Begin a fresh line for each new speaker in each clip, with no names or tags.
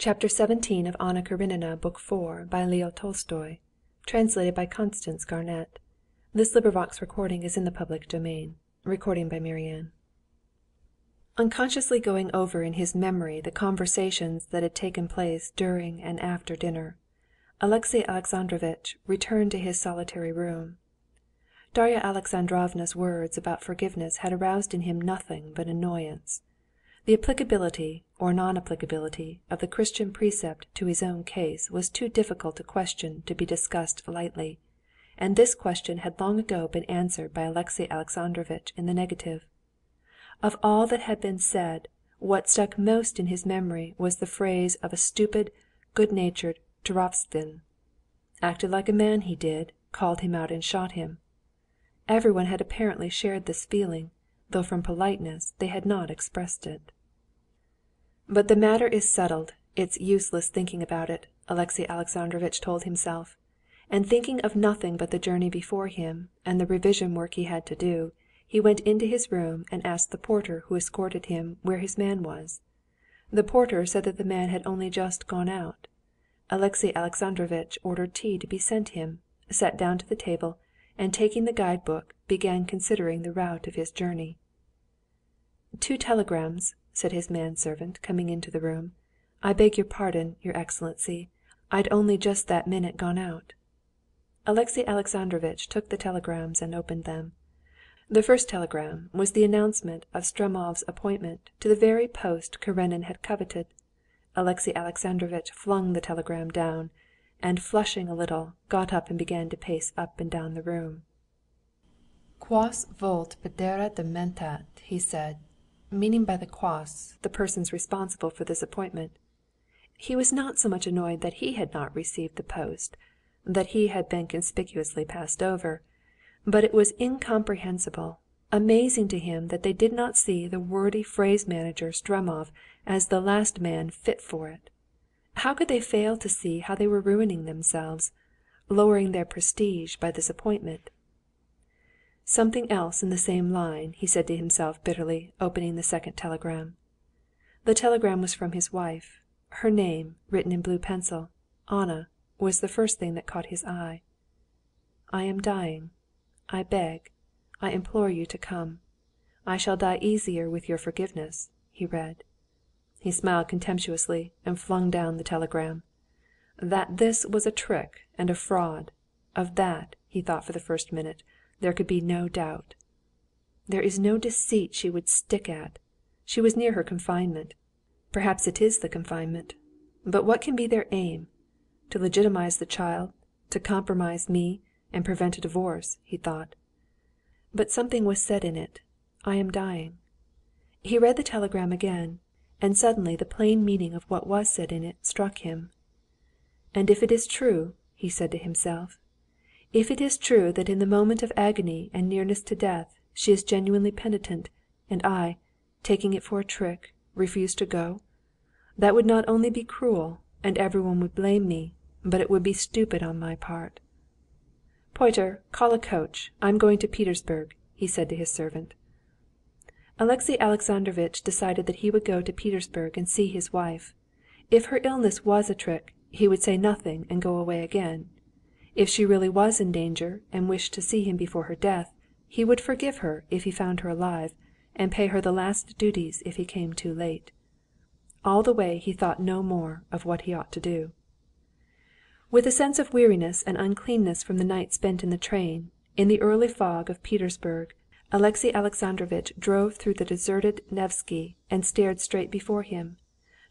Chapter 17 of Anna Karenina, Book 4, by Leo Tolstoy. Translated by Constance Garnett. This recording is in the public domain. Recording by Marianne. Unconsciously going over in his memory the conversations that had taken place during and after dinner, Alexey Alexandrovitch returned to his solitary room. Darya Alexandrovna's words about forgiveness had aroused in him nothing but annoyance. The applicability or non-applicability of the Christian precept to his own case was too difficult a question to be discussed lightly, and this question had long ago been answered by Alexey Alexandrovitch in the negative. Of all that had been said, what stuck most in his memory was the phrase of a stupid, good-natured Turovtsin. Acted like a man he did, called him out and shot him. Everyone had apparently shared this feeling, though from politeness they had not expressed it. "But the matter is settled, it's useless thinking about it," Alexey Alexandrovitch told himself, and thinking of nothing but the journey before him and the revision work he had to do, he went into his room and asked the porter who escorted him where his man was. The porter said that the man had only just gone out. Alexey Alexandrovitch ordered tea to be sent him, sat down to the table, and taking the guide-book, began considering the route of his journey. "Two telegrams," said his manservant, coming into the room. "I beg your pardon, your Excellency, I'd only just that minute gone out." Alexey Alexandrovitch took the telegrams and opened them. The first telegram was the announcement of Stremov's appointment to the very post Karenin had coveted. Alexey Alexandrovitch flung the telegram down, and flushing a little, got up and began to pace up and down the room. "Quos vult pedere dementat," he said, meaning by the quos the persons responsible for this appointment. He was not so much annoyed that he had not received the post, that he had been conspicuously passed over, but it was incomprehensible, amazing to him that they did not see the wordy phrase-manager Stremov as the last man fit for it. How could they fail to see how they were ruining themselves, lowering their prestige by this appointment? "Something else in the same line," he said to himself bitterly, opening the second telegram. The telegram was from his wife. Her name, written in blue pencil, Anna, was the first thing that caught his eye. "I am dying. I beg, I implore you to come. I shall die easier with your forgiveness," he read. He smiled contemptuously and flung down the telegram. That this was a trick and a fraud, of that, he thought for the first minute, there could be no doubt. There is no deceit she would stick at. She was near her confinement. Perhaps it is the confinement. But what can be their aim? To legitimize the child, to compromise me, and prevent a divorce, he thought. But something was said in it. "I am dying." He read the telegram again, and suddenly the plain meaning of what was said in it struck him. "And if it is true," he said to himself, "if it is true that in the moment of agony and nearness to death she is genuinely penitent, and I, taking it for a trick, refuse to go, that would not only be cruel, and everyone would blame me, but it would be stupid on my part. Porter, call a coach. I'm going to Petersburg," he said to his servant. Alexey Alexandrovitch decided that he would go to Petersburg and see his wife. If her illness was a trick, he would say nothing and go away again. If she really was in danger and wished to see him before her death, he would forgive her if he found her alive, and pay her the last duties if he came too late. All the way he thought no more of what he ought to do. With a sense of weariness and uncleanness from the night spent in the train, in the early fog of Petersburg, Alexey Alexandrovitch drove through the deserted Nevsky and stared straight before him,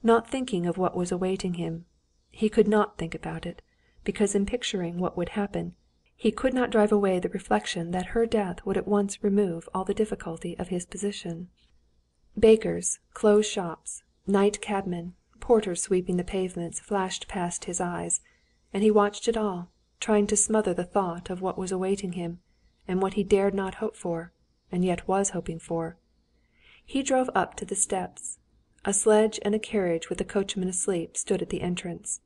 not thinking of what was awaiting him. He could not think about it, because in picturing what would happen, he could not drive away the reflection that her death would at once remove all the difficulty of his position. Bakers, closed shops, night cabmen, porters sweeping the pavements flashed past his eyes, and he watched it all, trying to smother the thought of what was awaiting him, and what he dared not hope for, and yet was hoping for. He drove up to the steps. A sledge and a carriage with the coachman asleep stood at the entrance.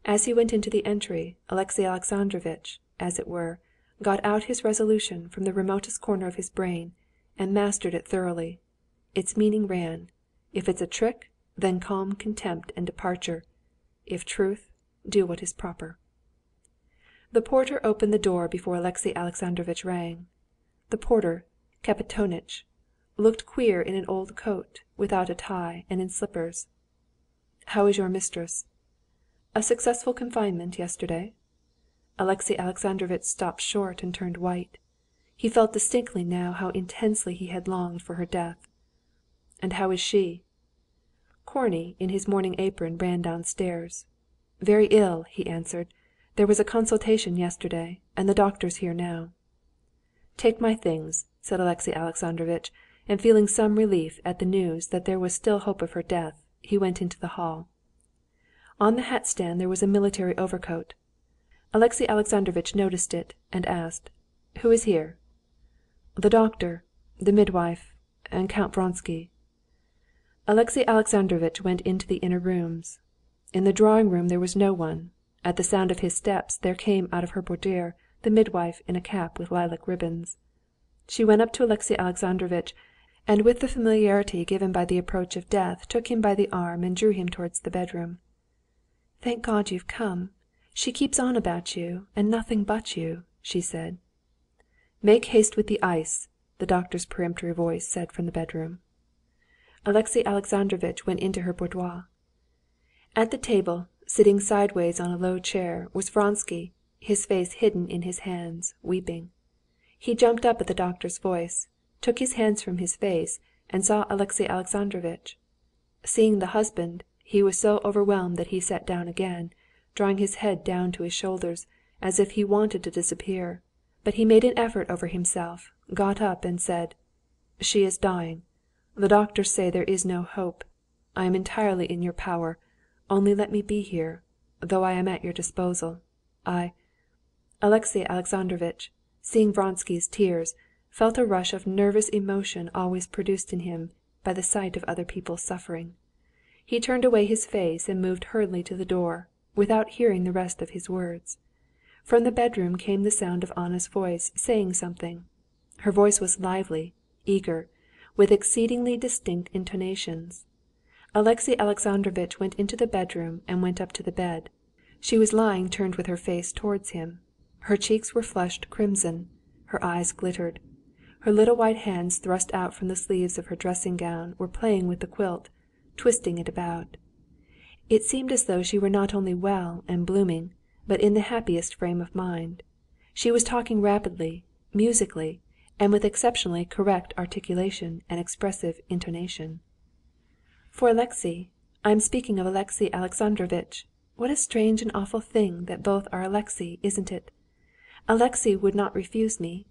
As he went into the entry, Alexey Alexandrovitch, as it were, got out his resolution from the remotest corner of his brain, and mastered it thoroughly. Its meaning ran: if it's a trick, then calm contempt and departure. If truth, do what is proper." The porter opened the door before Alexey Alexandrovitch rang. The porter, Kapitonitch, looked queer in an old coat, without a tie, and in slippers. "How is your mistress?" "A successful confinement yesterday." Alexey Alexandrovitch stopped short and turned white. He felt distinctly now how intensely he had longed for her death. "And how is she?" Korney, in his morning apron, ran downstairs. "Very ill," he answered. "There was a consultation yesterday, and the doctor's here now." "Take my things," said Alexey Alexandrovitch, and feeling some relief at the news that there was still hope of her death, he went into the hall. On the hat stand there was a military overcoat. Alexey Alexandrovitch noticed it, and asked, "Who is here?" "The doctor, the midwife, and Count Vronsky." Alexey Alexandrovitch went into the inner rooms. In the drawing‐room there was no one. At the sound of his steps there came out of her boudoir the midwife in a cap with lilac ribbons. She went up to Alexey Alexandrovitch, and with the familiarity given by the approach of death took him by the arm and drew him towards the bedroom. "Thank God you've come. She keeps on about you, and nothing but you," she said. "Make haste with the ice," the doctor's peremptory voice said from the bedroom. Alexey Alexandrovitch went into her boudoir. At the table, sitting sideways on a low chair, was Vronsky, his face hidden in his hands, weeping. He jumped up at the doctor's voice, took his hands from his face, and saw Alexey Alexandrovitch. Seeing the husband, he was so overwhelmed that he sat down again, drawing his head down to his shoulders, as if he wanted to disappear. But he made an effort over himself, got up, and said, "She is dying. The doctors say there is no hope. I am entirely in your power. Only let me be here, though I am at your disposal. Alexey Alexandrovitch, seeing Vronsky's tears, felt a rush of nervous emotion always produced in him by the sight of other people's suffering. He turned away his face and moved hurriedly to the door, without hearing the rest of his words. From the bedroom came the sound of Anna's voice saying something. Her voice was lively, eager, with exceedingly distinct intonations. Alexey Alexandrovitch went into the bedroom and went up to the bed. She was lying turned with her face towards him. Her cheeks were flushed crimson, her eyes glittered. Her little white hands thrust out from the sleeves of her dressing-gown were playing with the quilt, twisting it about. It seemed as though she were not only well and blooming, but in the happiest frame of mind. She was talking rapidly, musically, and with exceptionally correct articulation and expressive intonation. "For Alexey, I am speaking of Alexey Alexandrovitch. What a strange and awful thing that both are Alexey, isn't it? Alexey would not refuse me.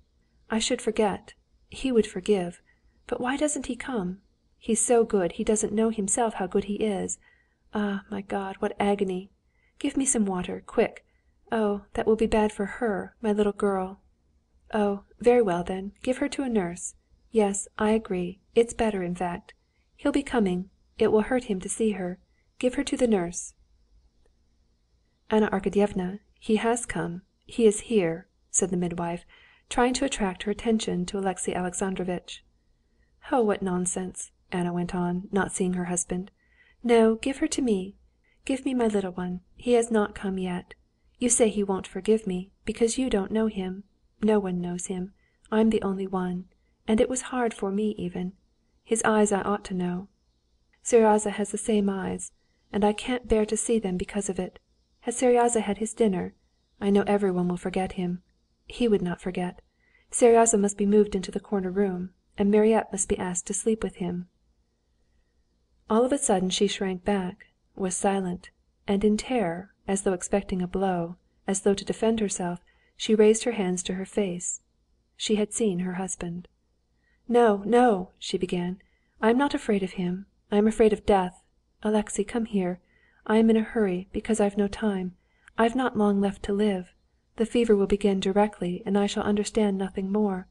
I should forget. He would forgive. But why doesn't he come? He's so good he doesn't know himself how good he is. Ah, my God, what agony! Give me some water, quick. Oh, that will be bad for her, my little girl. Oh, very well then, give her to a nurse. Yes, I agree. It's better, in fact. He'll be coming. It will hurt him to see her. Give her to the nurse." "Anna Arkadyevna, he has come. He is here," said the midwife, trying to attract her attention to Alexey Alexandrovitch. "Oh, what nonsense!" Anna went on, not seeing her husband. "No, give her to me. Give me my little one. He has not come yet. You say he won't forgive me, because you don't know him. No one knows him. I'm the only one. And it was hard for me even. His eyes I ought to know. Seryozha has the same eyes, and I can't bear to see them because of it. Has Seryozha had his dinner? I know everyone will forget him. He would not forget. Seryozha must be moved into the corner room, and Mariette must be asked to sleep with him." All of a sudden she shrank back, was silent, and in terror, as though expecting a blow, as though to defend herself, she raised her hands to her face. She had seen her husband. "No, no!" she began. "I am not afraid of him. I am afraid of death. Alexey, come here. I am in a hurry, because I've no time. I've not long left to live. The fever will begin directly, and I shall understand nothing more.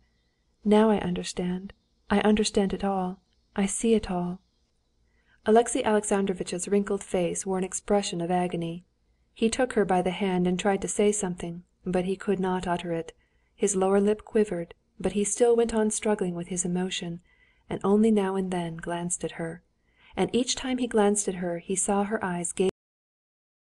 Now I understand. I understand it all. I see it all." Alexey Alexandrovitch's wrinkled face wore an expression of agony. He took her by the hand and tried to say something, but he could not utter it. His lower lip quivered, but he still went on struggling with his emotion, and only now and then glanced at her. And each time he glanced at her he saw her eyes gaze